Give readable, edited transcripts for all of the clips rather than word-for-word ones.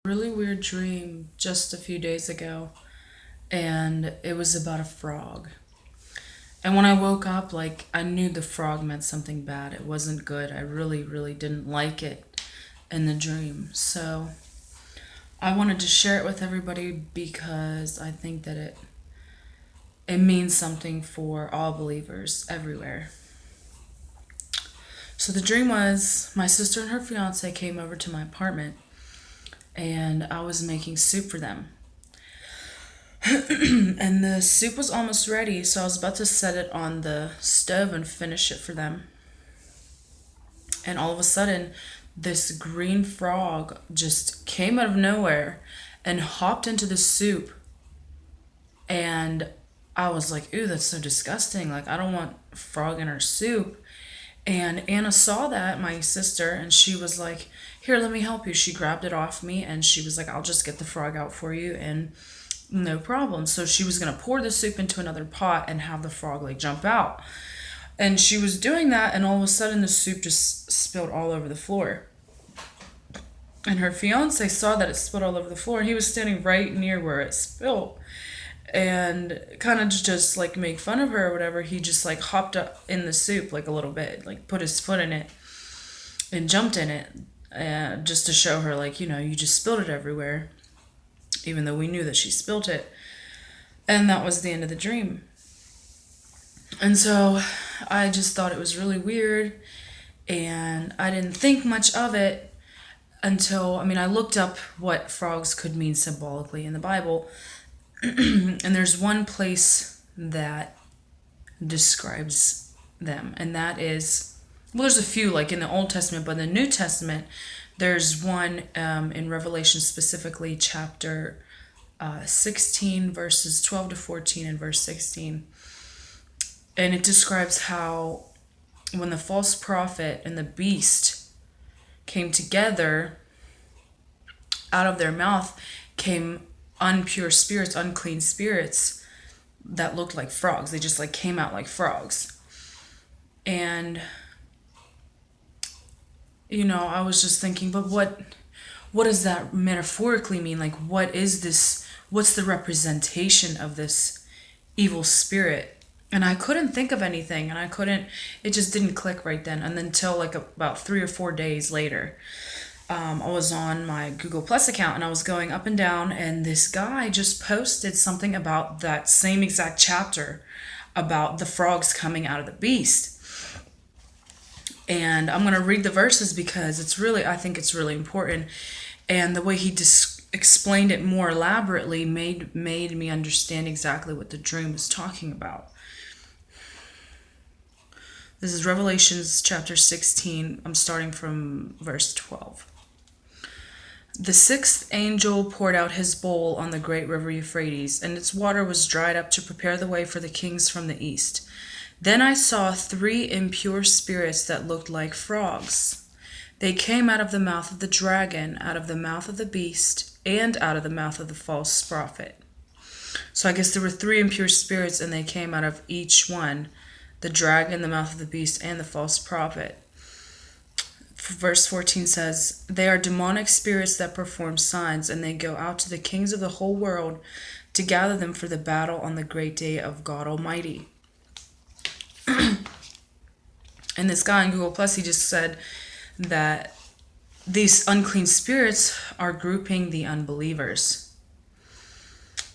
Really weird dream just a few days ago, and it was about a frog. And when I woke up, like, I knew the frog meant something bad. It wasn't good. I really, really didn't like it in the dream. So I wanted to share it with everybody because I think that it means something for all believers everywhere. So the dream was my sister and her fiance came over to my apartment, and I was making soup for them. And the soup was almost ready, so I was about to set it on the stove and finish it for them. And all of a sudden, this green frog just came out of nowhere and hopped into the soup. And I was like, ooh, that's so disgusting. Like, I don't want frog in our soup. And Anna saw that, my sister, and she was like, here, let me help you. She grabbed it off me and she was like, I'll just get the frog out for you. And no problem. So she was going to pour the soup into another pot and have the frog like jump out. And she was doing that, and all of a sudden the soup just spilled all over the floor. And her fiance saw that it spilled all over the floor, and he was standing right near where it spilled. And kind of just like make fun of her or whatever, he just like hopped up in the soup like a little bit, like put his foot in it and jumped in it, just to show her, like, you just spilled it everywhere, even though we knew that she spilled it. And that was the end of the dream. And so I just thought it was really weird, and I didn't think much of it until, I looked up what frogs could mean symbolically in the Bible. And there's one place that describes them, and that is, well, there's a few, like in the Old Testament, but in the New Testament, there's one in Revelation, specifically chapter 16, verses 12 to 14 and verse 16. And it describes how when the false prophet and the beast came together, out of their mouth came impure spirits, unclean spirits that looked like frogs. They just like came out like frogs. And I was just thinking, but what does that metaphorically mean? Like, what is this? What's the representation of this evil spirit? And I couldn't think of anything, and it just didn't click right then. And until like about 3 or 4 days later, I was on my Google Plus account, and I was going up and down, and this guy just posted something about that same exact chapter about the frogs coming out of the beast. And I'm going to read the verses because I think it's really important. And the way he explained it more elaborately made me understand exactly what the dream was talking about. This is Revelations chapter 16. I'm starting from verse 12. The sixth angel poured out his bowl on the great river Euphrates, and its water was dried up to prepare the way for the kings from the east. Then I saw 3 impure spirits that looked like frogs. They came out of the mouth of the dragon, out of the mouth of the beast, and out of the mouth of the false prophet. So I guess there were 3 impure spirits, and they came out of each one, the dragon, the mouth of the beast, and the false prophet. Verse 14 says, they are demonic spirits that perform signs, and they go out to the kings of the whole world to gather them for the battle on the great day of God Almighty. And this guy on Google Plus, he just said that these unclean spirits are grouping the unbelievers.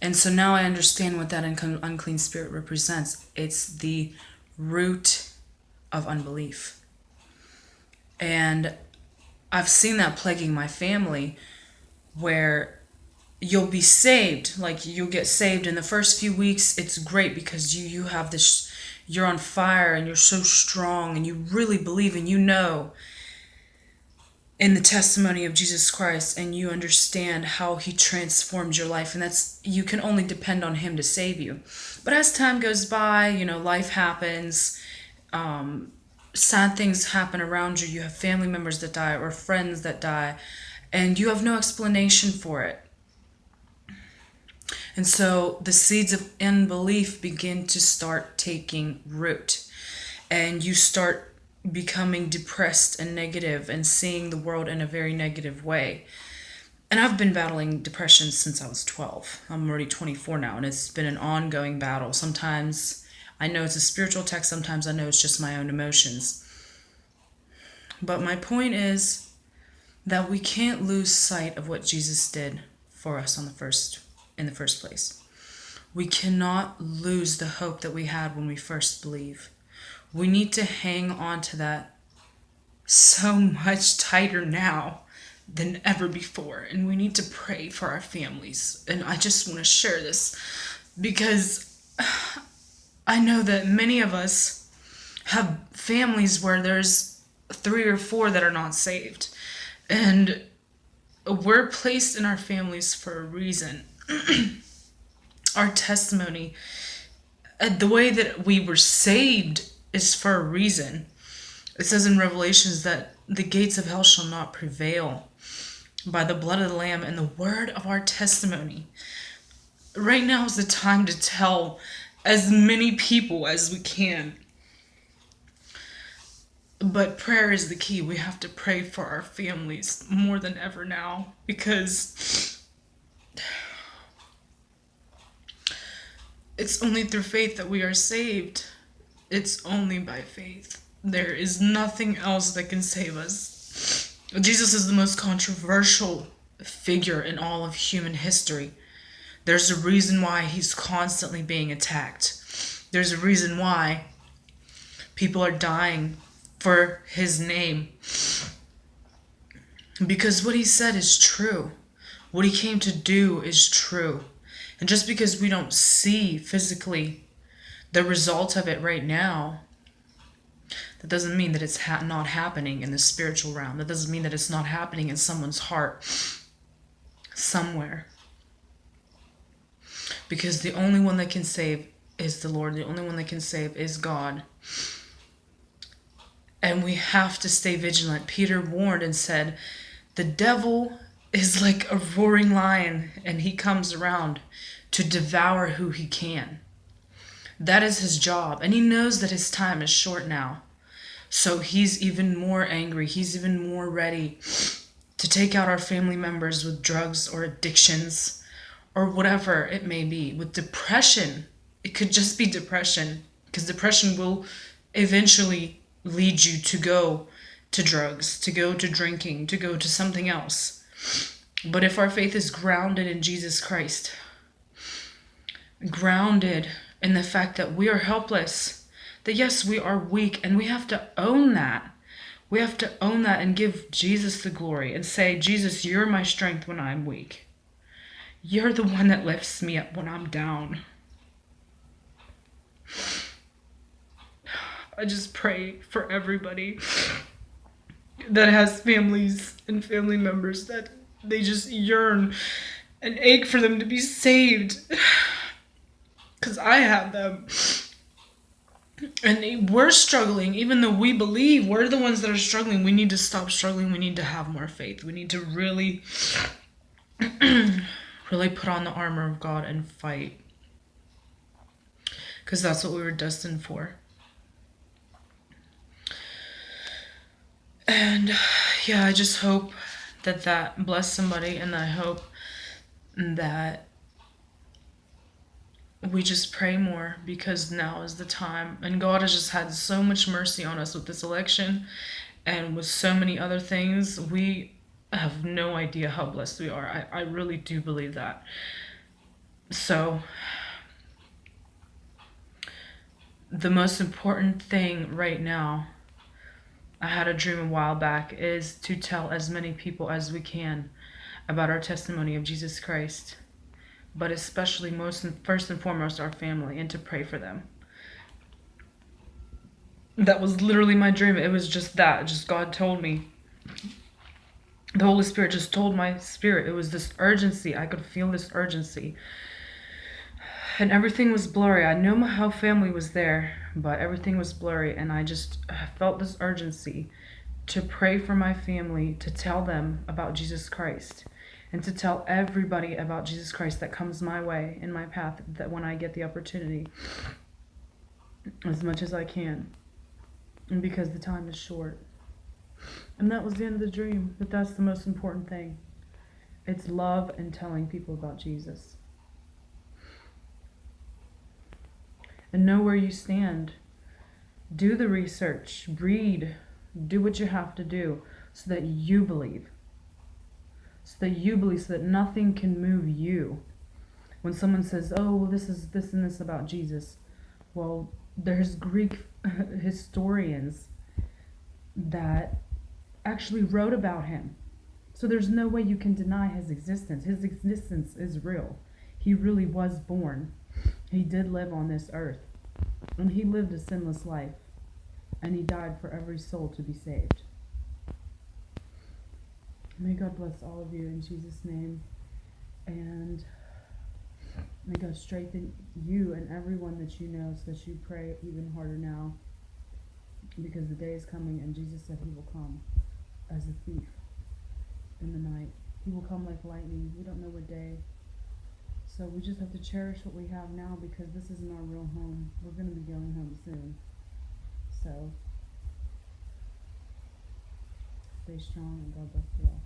And so now I understand what that unclean spirit represents. It's the root of unbelief. And I've seen that plaguing my family, where you'll be saved, like you'll get saved in the first few weeks. It's great because you have this, you're on fire and you're so strong and you really believe, and in the testimony of Jesus Christ, and you understand how he transformed your life, and you can only depend on him to save you. But as time goes by, life happens, sad things happen around you. You have family members that die or friends that die, and you have no explanation for it. And so the seeds of unbelief begin to start taking root, and you start becoming depressed and negative and seeing the world in a very negative way. And I've been battling depression since I was 12. I'm already 24 now, and it's been an ongoing battle. Sometimes I know it's a spiritual text, sometimes I know it's just my own emotions. But my point is that we can't lose sight of what Jesus did for us in the first place. We cannot lose the hope that we had when we first believed. We need to hang on to that so much tighter now than ever before. And we need to pray for our families. And I just want to share this because I know that many of us have families where there's 3 or 4 that are not saved. And we're placed in our families for a reason. Our testimony, the way that we were saved is for a reason. It says in Revelations that the gates of hell shall not prevail by the blood of the Lamb and the word of our testimony. Right now is the time to tell as many people as we can. But prayer is the key. We have to pray for our families more than ever now, because it's only through faith that we are saved. It's only by faith. There is nothing else that can save us. Jesus is the most controversial figure in all of human history. There's a reason why he's constantly being attacked. There's a reason why people are dying for his name. Because what he said is true. What he came to do is true. And just because we don't see physically the result of it right now, that doesn't mean that it's not happening in the spiritual realm. That doesn't mean that it's not happening in someone's heart somewhere. Because the only one that can save is the Lord. The only one that can save is God. And we have to stay vigilant. Peter warned and said, the devil is like a roaring lion, and he comes around to devour who he can. That is his job. And he knows that his time is short now. So he's even more angry. He's even more ready to take out our family members with drugs or addictions or whatever it may be. With depression, it could just be depression, because depression will eventually lead you to go to drugs, to go to drinking, to go to something else. But if our faith is grounded in Jesus Christ, grounded in the fact that we are helpless, that yes, we are weak, and we have to own that. We have to own that and give Jesus the glory and say, Jesus, you're my strength when I'm weak. You're the one that lifts me up when I'm down. I just pray for everybody that has families and family members that they just yearn and ache for them to be saved. Because I have them. And we're struggling. Even though we believe we're the ones that are struggling, we need to stop struggling. We need to have more faith. We need to really put on the armor of God and fight. Because that's what we were destined for. And yeah, I just hope that blessed somebody, and I hope that we just pray more, because now is the time. And God has just had so much mercy on us with this election and with so many other things. We have no idea how blessed we are. I really do believe that. So the most important thing right now, I had a dream a while back, is to tell as many people as we can about our testimony of Jesus Christ. But especially first and foremost, our family, and to pray for them. That was literally my dream. It was just that. Just God told me. The Holy Spirit just told my spirit. It was this urgency. I could feel this urgency. And everything was blurry. I knew how family was there, but everything was blurry. And I felt this urgency to pray for my family, to tell them about Jesus Christ. And to tell everybody about Jesus Christ that comes my way, in my path, that when I get the opportunity, as much as I can. And because the time is short. And that was the end of the dream. But that's the most important thing. It's love and telling people about Jesus. And know where you stand. Do the research. Read. Do what you have to do so that you believe. So that you believe, so that nothing can move you. When someone says, oh, well, this is this and this about Jesus. Well, there's Greek historians that actually wrote about him. So there's no way you can deny his existence. His existence is real. He really was born. He did live on this earth. And he lived a sinless life. And he died for every soul to be saved. May God bless all of you in Jesus' name. And may God strengthen you and everyone that you know so that you pray even harder now. Because the day is coming and Jesus said he will come as a thief in the night. He will come like lightning. We don't know what day. So we just have to cherish what we have now because this isn't our real home. We're going to be going home soon. So stay strong and God bless you all.